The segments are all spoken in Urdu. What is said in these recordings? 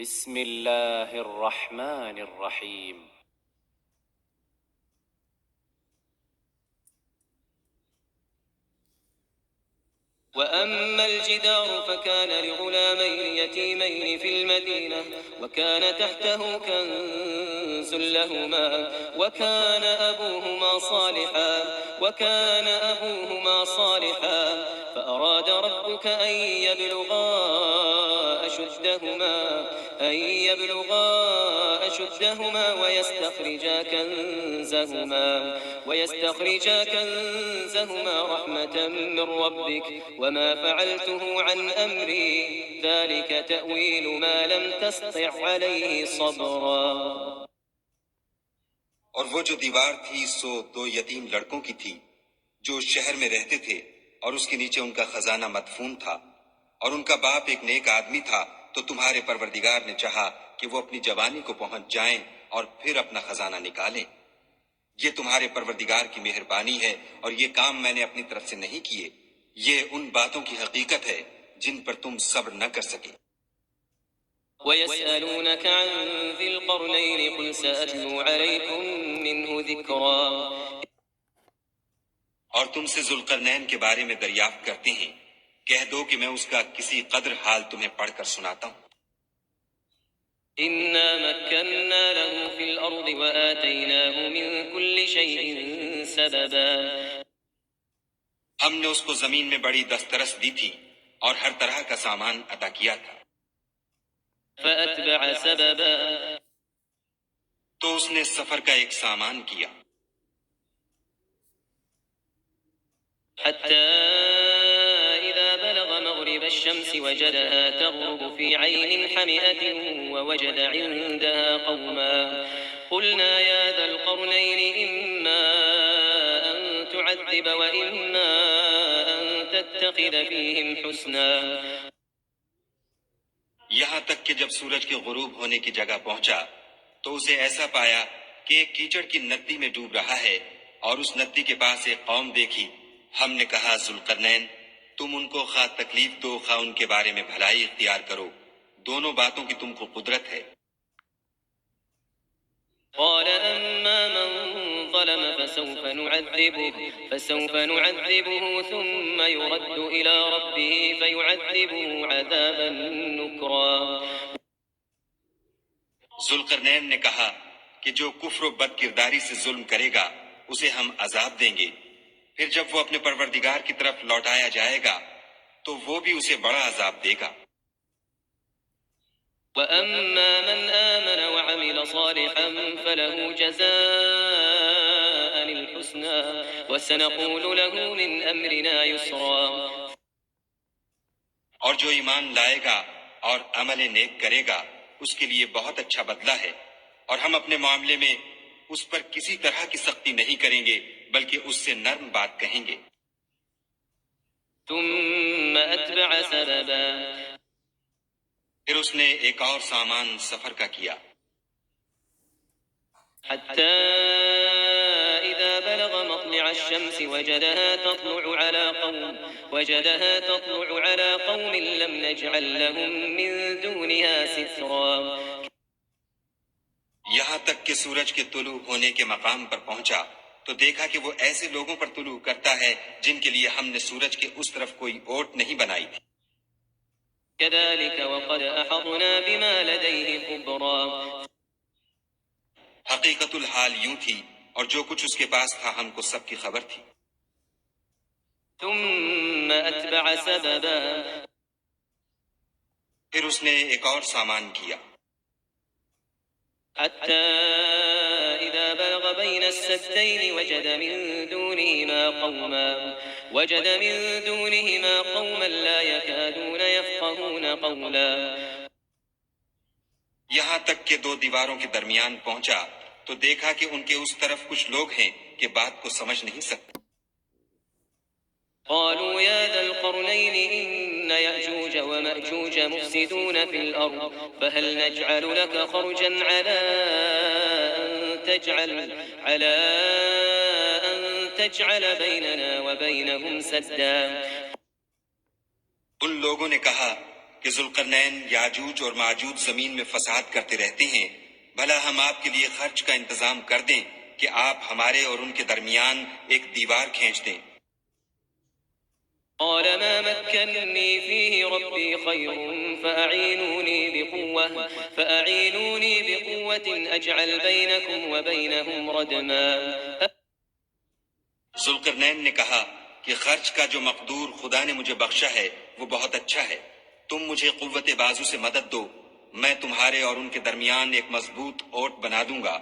بسم الله الرحمن الرحيم. وأما الجدار فكان لغلامين يتيمين في المدينة وكان تحته كنز لهما وكان أبوهما صالحا فأراد ربك أن يبلغا أشدهما ويستخرجا كنزهما رحمة من ربك وما فعلته عن أمري ذلك تأويل ما لم تستطع عليه صبرا. اور وہ جو دیوار تھی سو دو یتیم لڑکوں کی تھی جو شہر میں رہتے تھے، اور اس کے نیچے ان کا خزانہ مدفون تھا، اور ان کا باپ ایک نیک آدمی تھا. تو تمہارے پروردگار نے چاہا کہ وہ اپنی جوانی کو پہنچ جائیں اور پھر اپنا خزانہ نکالیں. یہ تمہارے پروردگار کی مہربانی ہے، اور یہ کام میں نے اپنی طرف سے نہیں کیے. یہ ان باتوں کی حقیقت ہے جن پر تم صبر نہ کر سکے. ويسألونك عن ذي القرنين قل سأتلو عليكم منه ذكرا. اور تم سے ذوالقرنین کے بارے میں دریافت کرتے ہیں، کہہ دو کہ میں اس کا کسی قدر حال تمہیں پڑھ کر سناتا ہوں. إنا مكنا له في الأرض وآتيناه من كل شيء سببا. ہم نے اس کو زمین میں بڑی دسترس دی تھی اور ہر طرح کا سامان عطا کیا تھا. فأتبع سببا. تو اس نے سفر کا ایک سامان کیا، حتى إذا بلغ مغرب الشمس وجدها تغرب في عين حمئة ووجد عندها قوما قلنا يا ذا القرنين إما أن تعذب وإما أن تتخذ فيهم حسنا. یہاں تک کہ جب سورج کے غروب ہونے کی جگہ پہنچا تو اسے ایسا پایا کہ ایک کیچڑ کی ندی میں ڈوب رہا ہے، اور اس ندی کے پاس ایک قوم دیکھی. ہم نے کہا ذوالقرنین تم ان کو خواہ تکلیف دو خواہ ان کے بارے میں بھلائی اختیار کرو، دونوں باتوں کی تم کو قدرت ہے. قال أما من ظلم فسوف نعذبه ثم يرد إلى ربه فيعذبه عذابا نكرا. ذوالقرنین نے کہا کہ جو کفر و بد کرداری سے ظلم کرے گا اسے ہم عذاب دیں گے، پھر جب وہ اپنے پروردگار کی طرف لوٹایا جائے گا تو وہ بھی اسے بڑا عذاب دے گا. وأما من آمن وعمل صالحا فله جزاء الحسنى وسنقول له من أمرنا يسرا. اور جو ایمان لائے گا اور عمل نیک کرے گا اس کے لیے بہت اچھا بدلہ ہے، اور ہم اپنے معاملے میں اس پر کسی طرح کی سختی نہیں کریں گے بلکہ اس سے نرم بات کہیں گے. ثم أتبع سببا. پھر اس نے ایک اور سامان سفر کا کیا، حتى إذا بلغ مطلع الشمس وجدها تطلع على قوم لم نجعل لهم من دونها سترا. یہاں تک کہ سورج کے طلوع ہونے کے مقام پر پہنچا تو دیکھا کہ وہ ایسے لوگوں پر طلوع کرتا ہے جن کے لیے ہم نے سورج کے اس طرف کوئی اوٹ نہیں بنائی تھی. كذلك وقد أحطنا بما لديه خبرا. حقیقت الحال یوں تھی، اور جو کچھ اس کے پاس تھا ہم کو سب کی خبر تھی. ثم أتبع سببا. پھر اس نے ایک اور سامان کیا، حتى إذا بلغ بين السدين وجد من دونهما قوما لا يكادون يفقهون قولا. یہاں تک کہ دو دیواروں کے درمیان پہنچا تو دیکھا کہ ان کے اس طرف کچھ لوگ ہیں کہ بات کو سمجھ نہیں سکتے. قالوا يا ذا القرنين إن يأجوج ومأجوج مفسدون في الأرض فهل نجعل لك خرجا على أن تجعل بيننا وبينهم سدا. ان لوگوں نے کہا کہ ذوالقرنین یاجوج اور ماجوج زمین میں فساد کرتے رہتے ہیں، بھلا ہم آپ کے لیے خرچ کا انتظام کر دیں کہ آپ ہمارے اور ان کے درمیان ایک دیوار کھینچ دیں۔ قال ما مكنني فيه ربي خير فأعينوني بقوة أجعل بينكم وبينهم ردما۔ ذوالقرنین نے کہا کہ خرچ کا جو مقدور خدا نے مجھے بخشا ہے وہ بہت اچھا ہے، تم مجھے قوت بازو سے مدد دو، میں تمہارے اور ان کے درمیان ایک مضبوط اوٹ بنا دوں گا۔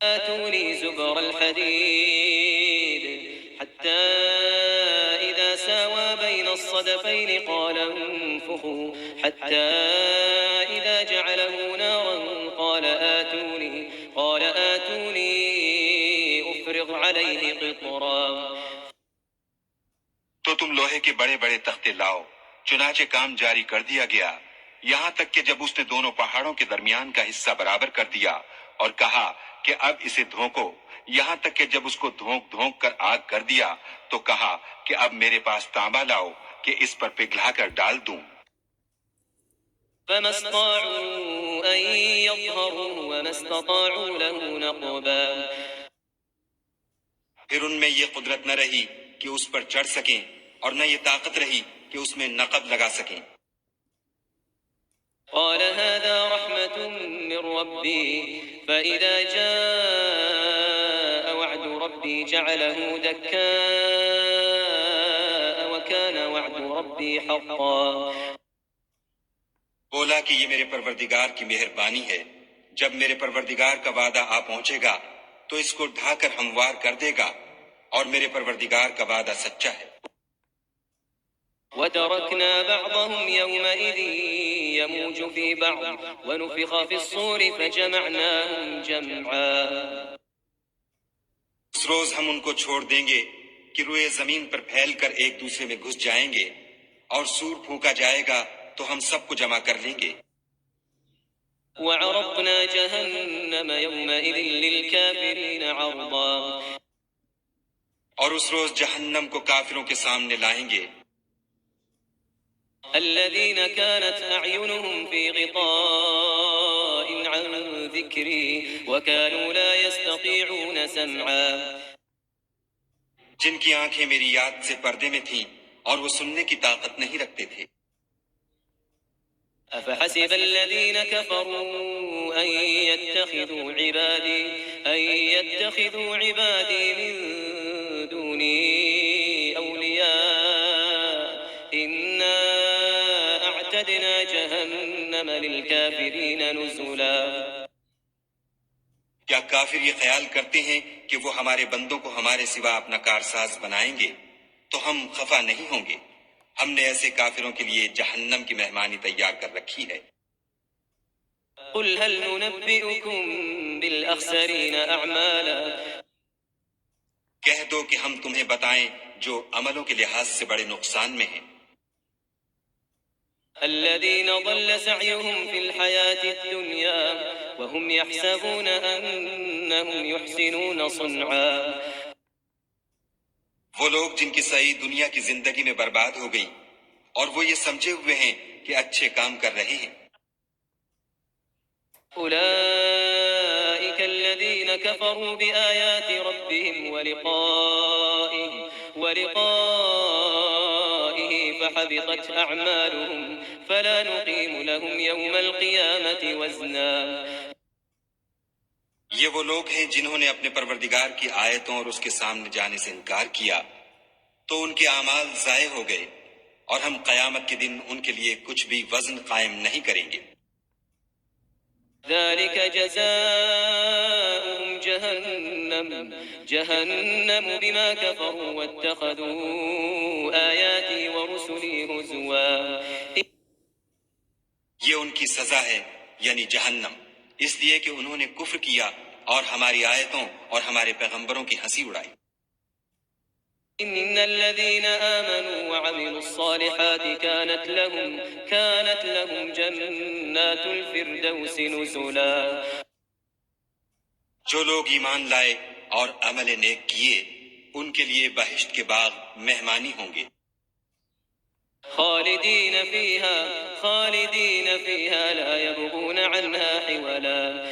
آتوني زبر الحديد حتى إذا ساوى بين الصدفين قال انفخوا حتى إذا جعله نارا قال آتوني أفرغ عليه قطرا۔ تو تم لوہے کے بڑے بڑے تختے لاؤ، چنانچہ کام جاری کر دیا گیا، یہاں تک کہ جب اس نے دونوں پہاڑوں کے درمیان کا حصہ برابر کر دیا اور کہا کہ اب اسے دھونکو، یہاں تک کہ جب اس کو دھونک کر آگ کر دیا تو کہا کہ اب میرے پاس تانبا لاؤ کہ اس پر پگھلا کر ڈال دوں۔ فما استطاعوا أن يظهروه وما استطاعوا له نقبا۔ پھر ان میں یہ قدرت نہ رہی کہ اس پر چڑھ سکیں اور نہ یہ طاقت رہی کہ اس میں نقب لگا سکیں۔ قال هذا رحمة من ربي فإذا جاء وعد ربي جعله دكاء وكان وعد ربي حقا۔ بولا کہ یہ میرے پروردگار کی مہربانی ہے، جب میرے پروردگار کا وعدہ آ پہنچے گا تو اس کو ڈھا کر ہموار کر دے گا، اور میرے پروردگار کا وعدہ سچا ہے۔ وتركنا بعضهم يومئذ يموج في بعض ونفخ في الصور فجمعناهم جمعا۔ اس روز ہم ان کو چھوڑ دیں گے کہ روئے زمین پر پھیل کر ایک دوسرے میں گھس جائیں گے، اور سور پھونکا جائے گا تو ہم سب کو جمع کر لیں گے۔ وعرضنا جهنم يومئذ للكافرين عرضا۔ اور اس روز جہنم کو کافروں کے سامنے لائیں گے۔ الذين كانت أعينهم في غطاء عن ذكري وكانوا لا يستطيعون سمعا۔ جن کی آنکھیں میری یاد سے پردے میں تھیں اور وہ سننے کی طاقت نہیں رکھتے تھے۔ أفحسب الذين كفروا أن يتخذوا عبادي من دوني أولياء إنا أعتدنا جهنم للكافرين نزلا۔ کیا کافر یہ خیال کرتے ہیں کہ وہ ہمارے بندوں کو ہمارے سوا اپنا کارساز بنائیں گے تو ہم خفا نہیں ہوں گے؟ ہم نے ایسے کافروں کے لیے جہنم کی مہمانی تیار کر رکھی ہے۔ قل هل ننبئكم بالأخسرين أعمالا۔ کہہ دو کہ ہم تمہیں بتائیں جو عملوں کے لحاظ سے بڑے نقصان میں ہیں۔ الذين ضل سعيهم في الحياة الدنيا وهم يحسبون أنهم يحسنون صنعا۔ وہ لوگ جن کی سعی دنیا کی زندگی میں برباد ہو گئی اور وہ یہ سمجھے ہوئے ہیں کہ اچھے کام کر رہے ہیں۔ أولئك الذين كفروا بآيات ربهم ولقائه فحبطت أعمالهم فلا نقيم لهم يوم القيامة وزنا۔ یہ وہ لوگ ہیں جنہوں نے اپنے پروردگار کی آیتوں اور اس کے سامنے جانے سے انکار کیا تو ان کے اعمال ضائع ہو گئے، اور ہم قیامت کے دن ان کے لیے کچھ بھی وزن قائم نہیں کریں گے۔ ذلك جزاؤهم جهنم بما كفروا واتخذوا آياتي ورسلي هزوا۔ یہ ان کی سزا ہے، یعنی جہنم، اس لیے کہ انہوں نے کفر کیا اور ہماری آیتوں اور ہمارے پیغمبروں کی ہنسی اڑائی۔ إن الذين آمنوا وعملوا الصالحات كانت لهم جنات الفردوس نزلا۔ جو لوگ ایمان لائے اور عمل نیک کیے ان کے لیے بہشت کے باغ مہمانی ہوں گے۔ خالدين فيها لا يبغون عنها حولا.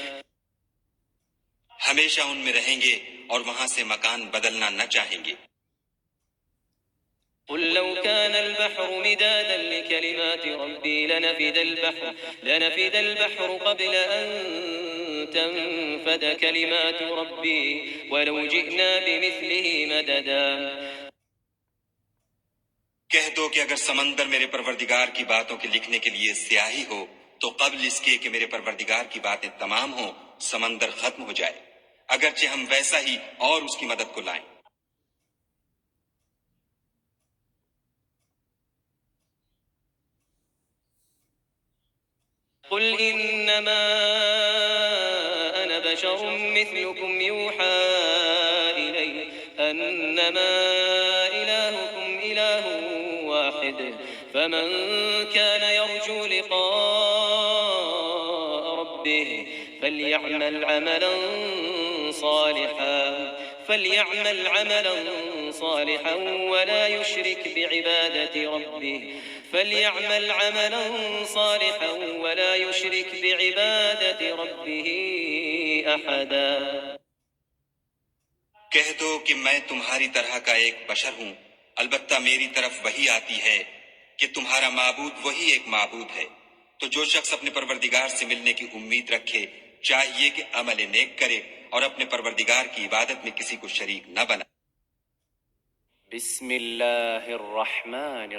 ہمیشہ ان میں رہیں گے اور وہاں سے مکان بدلنا نہ چاہیں گے. قل لو كان البحر مدادا لكلمات ربي لنفد البحر قبل أن تنفد كلمات ربي ولو جئنا بمثله مددا. کہہ دو کہ اگر سمندر میرے پروردگار کی باتوں کے لکھنے کے لیے سیاہی ہو تو قبل اس کے کہ میرے پروردگار کی باتیں تمام ہوں سمندر ختم ہو جائے، اگرچہ ہم ویسا ہی اور اس کی مدد کو لائیں. قل إنما أنا بشر مثلكم يوحى إلي أنما إلهكم إله واحد فمن كان يرجو لقاء ربه فليعمل عملا صالحا ولا يشرك بعبادة ربه أحدا. کہہ دو کہ میں تمہاری طرح کا ایک بشر ہوں، البتہ میری طرف وہی آتی ہے کہ تمہارا معبود وہی ایک معبود ہے. تو جو شخص اپنے پروردگار سے ملنے کی امید رکھے چاہیے کہ عمل نیک کرے اور اپنے پروردگار کی عبادت میں کسی کو شریک نہ بنائے. بسم اللہ الرحمن